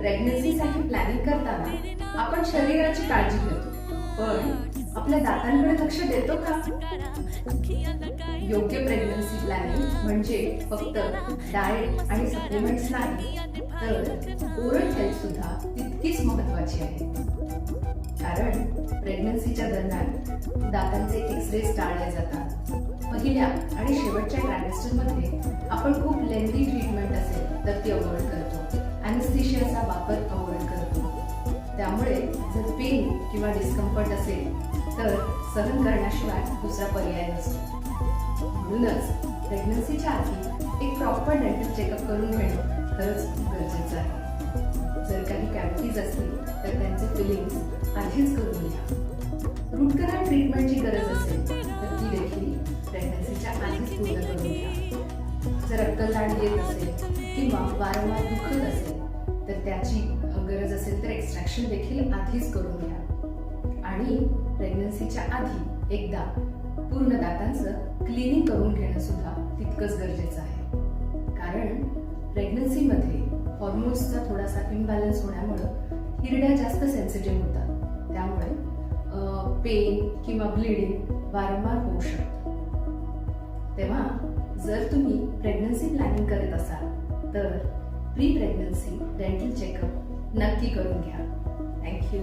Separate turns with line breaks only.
प्रेग्नन्सीसाठी planning करताना आपण शरीराची काळजी घेतो, पण आपल्या दातांकडे लक्ष देतो का? योग्य प्रेग्नन्सी प्लॅनिंग म्हणजे फक्त डाएट आणि सप्लिमेंट्स नाही, तर ओरल हेल्थ सुद्धा तितकीच महत्त्वाची आहे. कारण प्रेग्नन्सीच्या दरम्यान दातांचे एक्सरेज टाळले जातात. पहिल्या आणि शेवटच्या ट्रायमेस्टरमध्ये आपण खूप लेंथी ट्रीटमेंट असेल तर ती अवॉइड करतो. अॅनेस्थेशियाचा वापर अवॉइड करतो. त्यामुळे जर पेन किंवा डिस्कम्फर्ट असेल तर सहन करण्याशिवाय दुसरा पर्याय नसतो. म्हणूनच प्रेग्नन्सीच्या आधी एक प्रॉपर डेंटल चेकअप करून घेणं खरंच गरजेचं आहे. जर काही कॅव्हिटीज असतील तर त्यांचे फिलिंग्स आधीच करून घ्या. रूट कॅनल ट्रीटमेंटची गरज असेल तर ती देखील प्रेग्नन्सीच्या आधीच पूर्ण करून घ्या. जर अक्कलदाढ येत असेल किंवा वारंवार दुखत असेल तर त्याची गरज असेल तर एक्स्ट्रॅक्शन देखील आधीच करून घ्या. आणि प्रेग्नन्सीच्या आधी एकदा पूर्ण दातांचं क्लिनिंग करून घेणं सुद्धा तितकंच गरजेचं आहे. कारण प्रेग्नन्सीमध्ये हॉर्मोन्सचा थोडासा इम्बॅलन्स होण्यामुळं हिरड्या जास्त सेन्सिटिव्ह होतात. त्यामुळे पेन किंवा ब्लिडिंग वारंवार होऊ शकतं. तेव्हा जर तुम्ही प्रेग्नन्सी प्लॅनिंग करत असाल तर प्री प्रेग्नन्सी डेंटल चेकअप नक्की करून घ्या. थँक्यू.